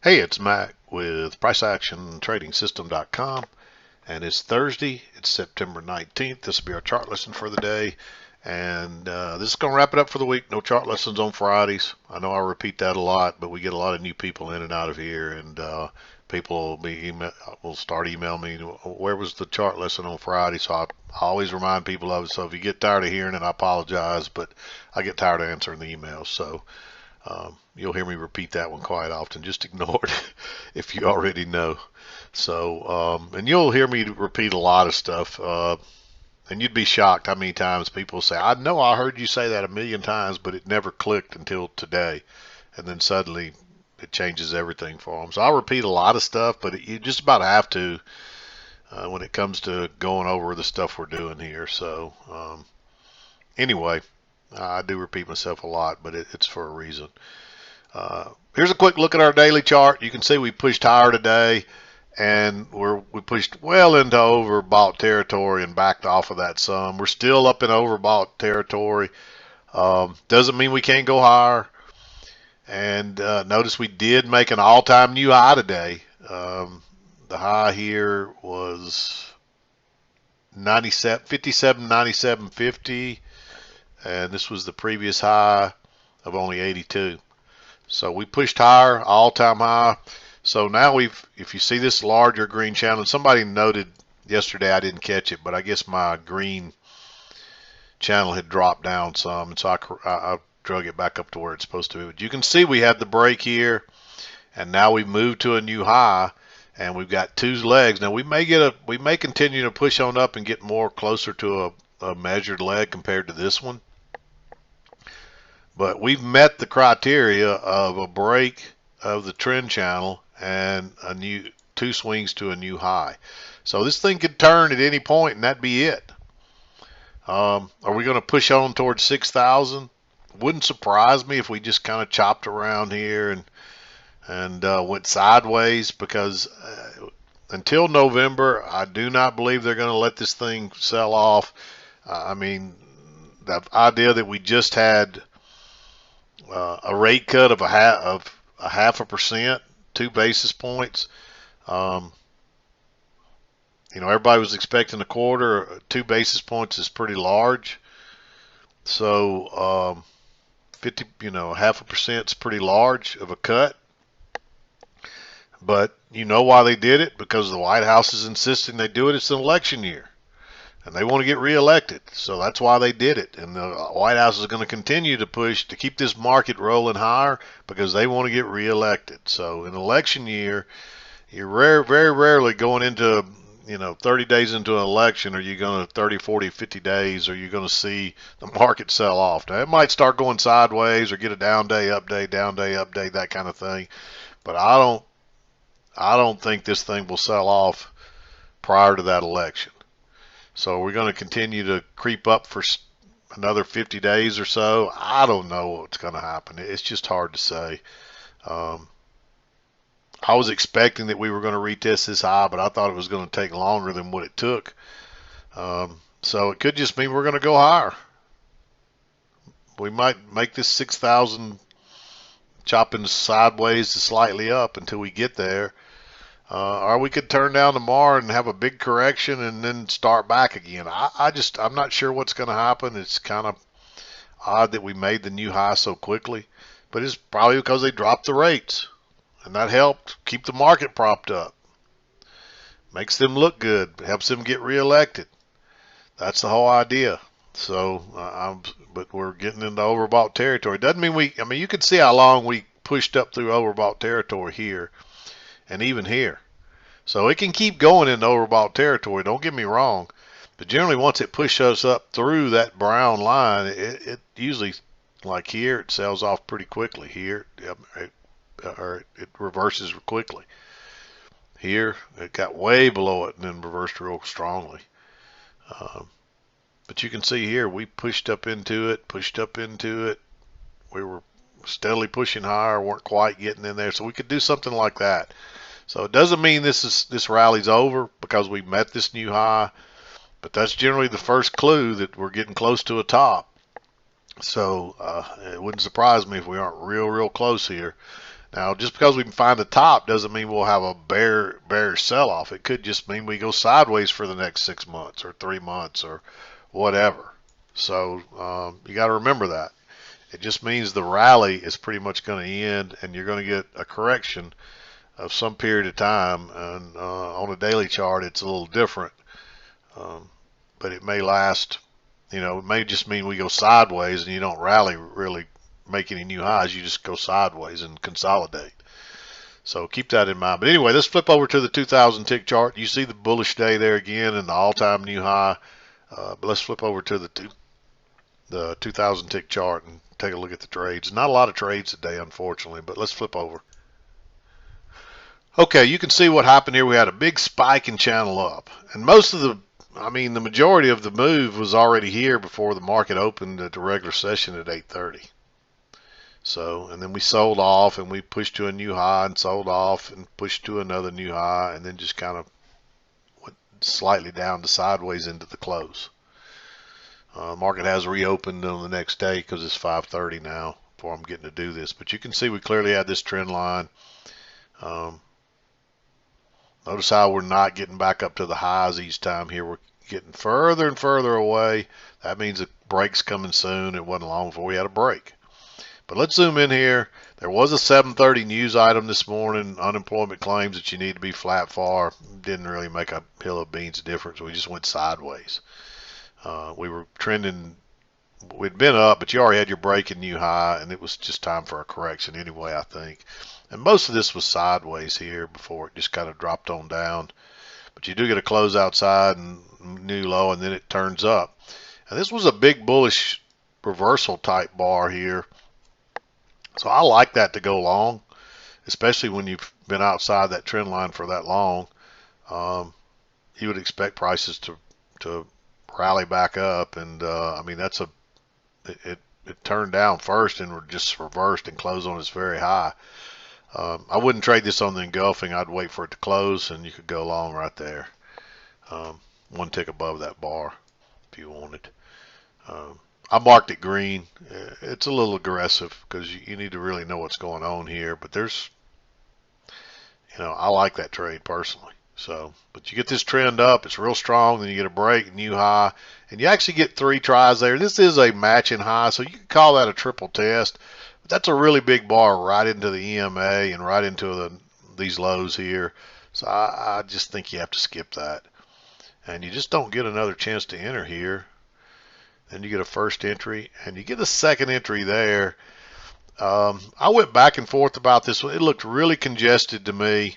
Hey, it's Mac with PriceActionTradingSystem.com, and it's Thursday. It's September 19th. This will be our chart lesson for the day, and this is going to wrap it up for the week. No chart lessons on Fridays. I know I repeat that a lot, but we get a lot of new people in and out of here, and people will start emailing me, where was the chart lesson on Friday? So I always remind people of it. So if you get tired of hearing it, I apologize, but I get tired of answering the emails. So you'll hear me repeat that one quite often. Just ignore it if you already know. So, and you'll hear me repeat a lot of stuff. And you'd be shocked how many times people say, I know I heard you say that a million times, but it never clicked until today. And then suddenly it changes everything for them. So I'll repeat a lot of stuff, but you just about have to when it comes to going over the stuff we're doing here. So anyway, I do repeat myself a lot, but it's for a reason. Here's a quick look at our daily chart. You can see we pushed higher today, and we pushed well into overbought territory and backed off of that some. We're still up in overbought territory. Doesn't mean we can't go higher. And notice we did make an all-time new high today. The high here was 57.97.50, and this was the previous high of only 82. So we pushed higher, all-time high. So now if you see this larger green channel, somebody noted yesterday, I didn't catch it, but I guess my green channel had dropped down some, and so I drug it back up to where it's supposed to be. But you can see we had the break here, and now we've moved to a new high, and we've got two legs. Now we may continue to push on up and get more closer to a measured leg compared to this one. But we've met the criteria of a break of the trend channel and two swings to a new high. So this thing could turn at any point, and that'd be it. Are we going to push on towards 6,000? Wouldn't surprise me if we just kind of chopped around here and went sideways, because until November, I do not believe they're going to let this thing sell off. I mean, the idea that we just had a rate cut of a half a percent, 2 basis points. Everybody was expecting a quarter. 2 basis points is pretty large. So 50, half a percent is pretty large of a cut. But you know why they did it? Because the White House is insisting they do it. It's an election year, and they want to get reelected. So that's why they did it. And the White House is going to continue to push to keep this market rolling higher because they want to get reelected. So in an election year, you're very rarely going into 30 days into an election, are you going to 30, 40, 50 days, are you going to see the market sell off? Now, it might start going sideways or get a down day, up day, that kind of thing. But I don't think this thing will sell off prior to that election. So we're going to continue to creep up for another 50 days or so. I don't know what's going to happen. It's just hard to say. I was expecting that we were going to retest this high, but I thought it was going to take longer than what it took. So it could just mean we're going to go higher. We might make this 6,000 chopping sideways to slightly up until we get there. Or we could turn down tomorrow and have a big correction and then start back again. I'm not sure what's going to happen. It's kind of odd that we made the new high so quickly, but it's probably because they dropped the rates, and that helped keep the market propped up. Makes them look good, helps them get reelected. That's the whole idea. So, but we're getting into overbought territory. Doesn't mean you can see how long we pushed up through overbought territory here and even here. So it can keep going into overbought territory, don't get me wrong. But generally, once it pushes us up through that brown line, it usually, like here, it sells off pretty quickly. Here, it reverses quickly. Here, it got way below it and then reversed real strongly. But you can see here, we pushed up into it. We were steadily pushing higher, weren't quite getting in there. So we could do something like that. So it doesn't mean this rally's over because we met this new high, but that's generally the first clue that we're getting close to a top. So it wouldn't surprise me if we aren't real close here. Now, just because we can find the top doesn't mean we'll have a bearish sell-off. It could just mean we go sideways for the next 6 months or 3 months or whatever. So you got to remember that. It just means the rally is pretty much going to end, and you're going to get a correction of some period of time. And on a daily chart, it's a little different, but it may last. It may just mean we go sideways and you don't rally really make any new highs. You just go sideways and consolidate. So keep that in mind. But anyway, let's flip over to the 2,000 tick chart. You see the bullish day there again and the all-time new high. But let's flip over to the 2,000 tick chart and take a look at the trades. Not a lot of trades today, unfortunately, but let's flip over. Okay, you can see what happened here. We had a big spike and channel up. And the majority of the move was already here before the market opened at the regular session at 8:30. So, and then we sold off and we pushed to a new high and sold off and pushed to another new high and then just kind of went slightly down to sideways into the close. Market has reopened on the next day because it's 5:30 now before I'm getting to do this. But you can see we clearly had this trend line. Notice how we're not getting back up to the highs each time here. We're getting further and further away. That means a break's coming soon. It wasn't long before we had a break. But let's zoom in here. There was a 7:30 news item this morning, unemployment claims that you need to be flat for. Didn't really make a hill of beans difference. We just went sideways. We were trending, we'd been up, but you already had your break and new high, and it was just time for a correction anyway, I think. And most of this was sideways here before it just kind of dropped on down. But you do get a close outside and new low, and then it turns up. And this was a big bullish reversal type bar here. So I like that to go long, especially when you've been outside that trend line for that long. You would expect prices to rally back up, and it turned down first and just reversed and closed on its very high. I wouldn't trade this on the engulfing. I'd wait for it to close, and you could go long right there. One tick above that bar if you wanted. I marked it green. It's a little aggressive because you need to really know what's going on here. But I like that trade personally. So, but you get this trend up, it's real strong, then you get a break, new high, and you actually get 3 tries there. This is a matching high, so you can call that a triple test. But that's a really big bar right into the EMA and right into these lows here. So I just think you have to skip that. And you just don't get another chance to enter here. Then you get a first entry, and you get a second entry there. I went back and forth about this one. It looked really congested to me.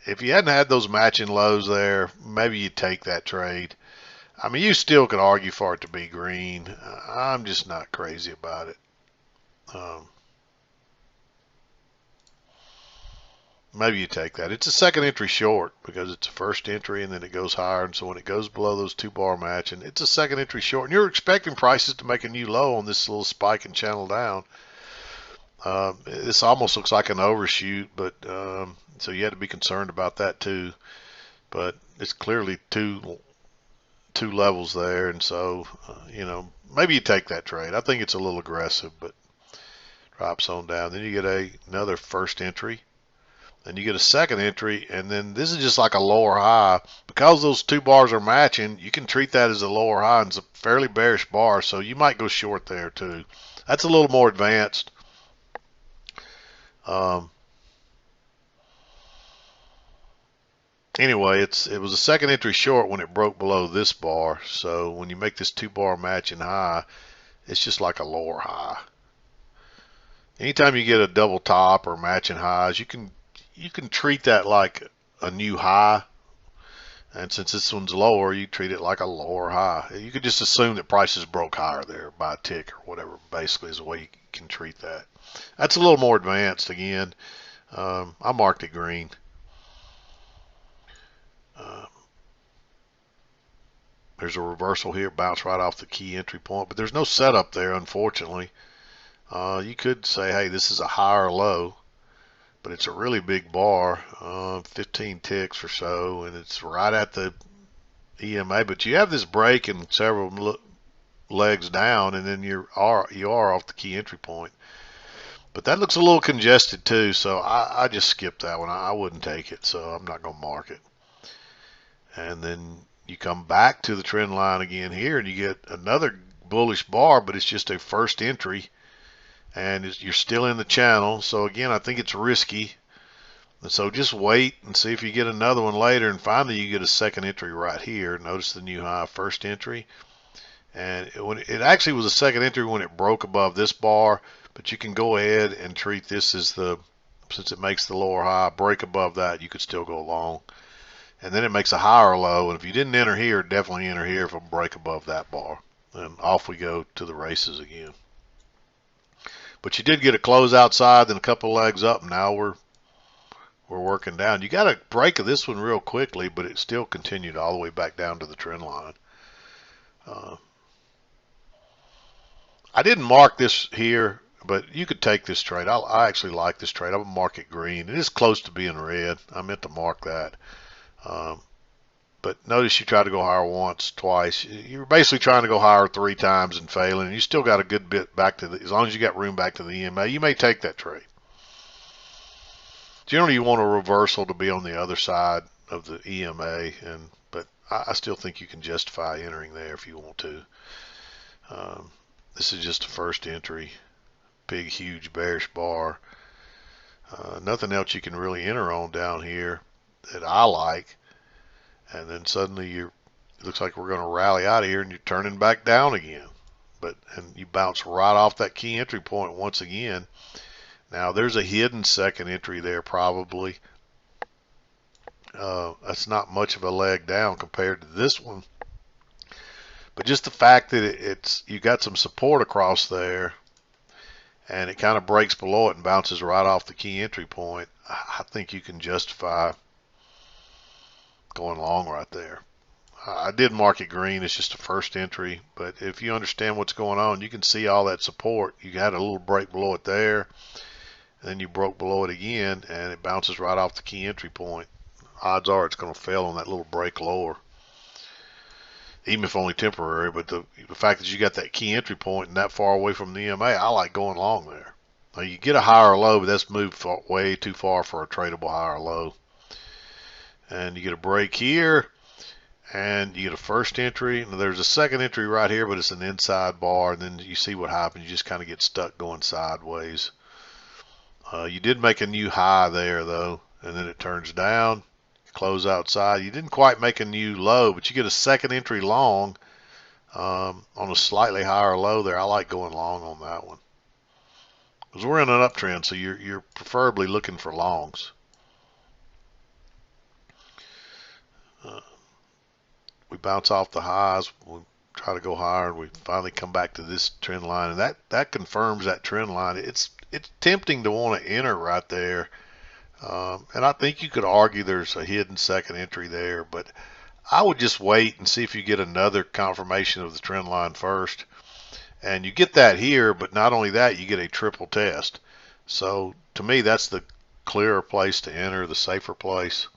If you hadn't had those matching lows there, maybe you'd take that trade. I mean, you still could argue for it to be green. I'm just not crazy about it. Maybe you take that. It's a second entry short because it's a first entry and then it goes higher. And so when it goes below those 2 bar match, and it's a second entry short, and you're expecting prices to make a new low on this little spike and channel down. This almost looks like an overshoot, but so you had to be concerned about that too. But it's clearly two levels there, and so maybe you take that trade. I think it's a little aggressive, but drops on down. Then you get another first entry. Then you get a second entry, and then this is just like a lower high. Because those 2 bars are matching, you can treat that as a lower high, and it's a fairly bearish bar, so you might go short there too. That's a little more advanced. Anyway, it was a second entry short when it broke below this bar, so when you make this 2 bar matching high, it's just like a lower high. Anytime you get a double top or matching highs, you can treat that like a new high, and since this one's lower, you treat it like a lower high. You could just assume that prices broke higher there by a tick or whatever, basically is the way you can treat that. That's a little more advanced again. I marked it green. There's a reversal here, bounce right off the key entry point, but there's no setup there, unfortunately. You could say, hey, this is a higher low, but it's a really big bar, 15 ticks or so, and it's right at the EMA. But you have this break and several legs down, and then you are off the key entry point. But that looks a little congested too, so I just skipped that one. I wouldn't take it, so I'm not going to mark it. And then you come back to the trend line again here, and you get another bullish bar, but it's just a first entry, and you're still in the channel. So again, I think it's risky. And so just wait and see if you get another one later, and finally you get a second entry right here. Notice the new high, first entry. And it actually was a second entry when it broke above this bar, but you can go ahead and treat this as since it makes the lower high, break above that, you could still go long. And then it makes a higher low, and if you didn't enter here, definitely enter here if it break above that bar. And off we go to the races again. But you did get a close outside, then a couple legs up, and now we're working down. You got a break of this one real quickly, but it still continued all the way back down to the trend line. I didn't mark this here, but you could take this trade. I actually like this trade. I'm going to mark it green. It is close to being red. I meant to mark that. But notice you try to go higher once, twice. You're basically trying to go higher 3 times and failing. And you still got a good bit back to as long as you got room back to the EMA, you may take that trade. Generally, you want a reversal to be on the other side of the EMA, but I still think you can justify entering there if you want to. This is just a first entry, big, huge bearish bar. Nothing else you can really enter on down here that I like. And then suddenly it looks like we're going to rally out of here, and you're turning back down again. And you bounce right off that key entry point once again. Now there's a hidden second entry there probably. That's not much of a leg down compared to this one. But just the fact that you got some support across there, and it kind of breaks below it and bounces right off the key entry point, I think you can justify going long right there. I did mark it green. It's just a first entry, but if you understand what's going on, you can see all that support. You had a little break below it there, and then you broke below it again, and it bounces right off the key entry point. Odds are it's going to fail on that little break lower, even if only temporary. But the fact that you got that key entry point and that far away from the EMA, I like going long there. Now you get a higher low, but that's moved way too far for a tradable higher low. And you get a break here, and you get a first entry. And there's a second entry right here, but it's an inside bar. And then you see what happens. You just kind of get stuck going sideways. You did make a new high there, though, and then it turns down. Close outside. You didn't quite make a new low, but you get a second entry long on a slightly higher low there. I like going long on that one because we're in an uptrend, so you're preferably looking for longs. We bounce off the highs. We try to go higher, and we finally come back to this trend line, and that confirms that trend line. It's tempting to want to enter right there. And I think you could argue there's a hidden second entry there, but I would just wait and see if you get another confirmation of the trend line first. And you get that here, but not only that, you get a triple test. So to me, that's the clearer place to enter, the safer place.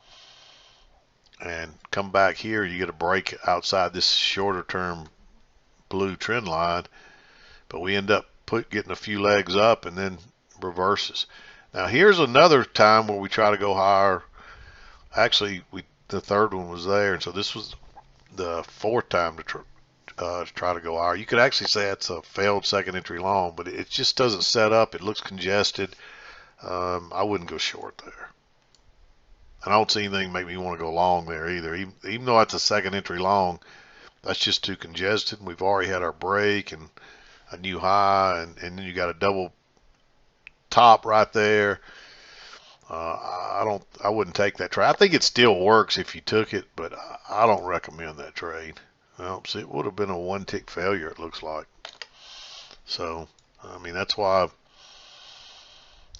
And come back here, you get a break outside this shorter term blue trend line, but we end up getting a few legs up and then reverses. Now here's another time where we try to go higher. Actually, the third one was there, and so this was the fourth time to try to go higher. You could actually say it's a failed second entry long, but it just doesn't set up. It looks congested. I wouldn't go short there. And I don't see anything make me want to go long there either. Even though it's a second entry long, that's just too congested. We've already had our break and a new high, and then you got a double top right there. I wouldn't take that trade. I think it still works if you took it, but I don't recommend that trade. Well, see, it would have been a one tick failure, it looks like. So, I mean, that's why,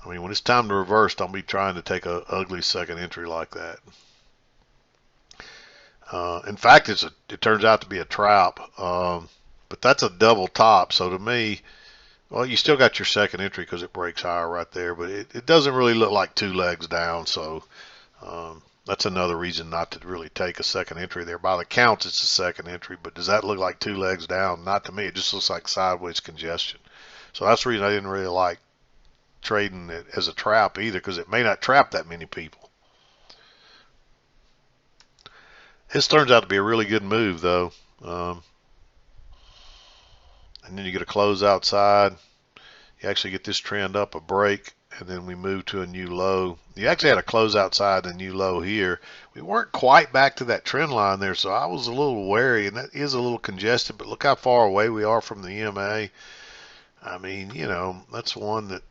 when it's time to reverse, don't be trying to take a ugly second entry like that. In fact, it turns out to be a trap, but that's a double top. So to me, well, you still got your second entry because it breaks higher right there, but it doesn't really look like two legs down. So that's another reason not to really take a second entry there. By the counts, it's a second entry, but does that look like 2 legs down? Not to me. It just looks like sideways congestion. So that's the reason I didn't really like trading it as a trap either, because it may not trap that many people. This turns out to be a really good move, though. And then you get a close outside. You actually get this trend up, a break, and then we move to a new low. You actually had a close outside and a new low here. We weren't quite back to that trend line there, so I was a little wary, and that is a little congested, but look how far away we are from the EMA. I mean, you know, that's one that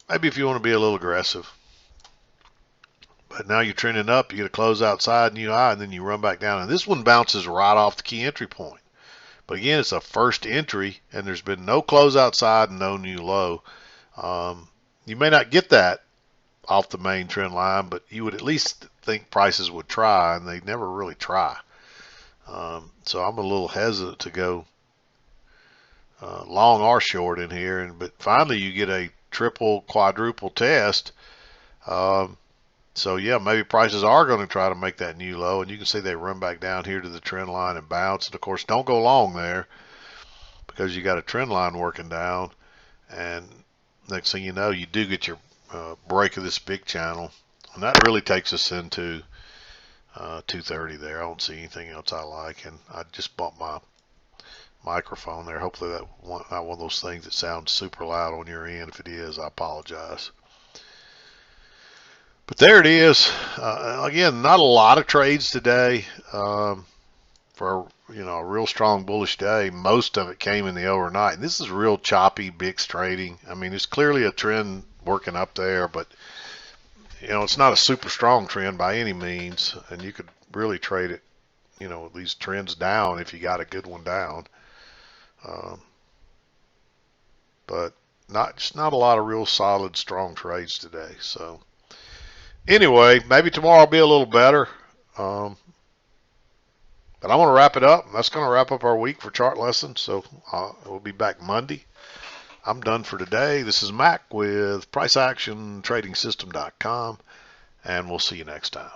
maybe if you want to be a little aggressive. But now you're trending up, you get a close outside, new high, and then you run back down. And this one bounces right off the key entry point. But again, it's a first entry, and there's been no close outside and no new low. You may not get that off the main trend line, but you would at least think prices would try, and they never really try. So I'm a little hesitant to go long or short in here. But finally, you get a triple, quadruple test. So yeah, maybe prices are going to try to make that new low, and you can see they run back down here to the trend line and bounce. And of course, don't go long there because you got a trend line working down. And next thing you know, you do get your break of this big channel, and that really takes us into 230 there. I don't see anything else I like, and I just bumped my microphone there. Hopefully that not one of those things that sounds super loud on your end. If it is, I apologize. But there it is. Again, not a lot of trades today. For a real strong bullish day, most of it came in the overnight. And this is real choppy VIX trading. I mean, it's clearly a trend working up there, but it's not a super strong trend by any means. And you could really trade it, these trends down if you got a good one down. But just not a lot of real solid, strong trades today. So anyway, maybe tomorrow will be a little better. But I want to wrap it up. That's going to wrap up our week for chart lessons. So we'll be back Monday. I'm done for today. This is Mac with PriceActionTradingSystem.com, and we'll see you next time.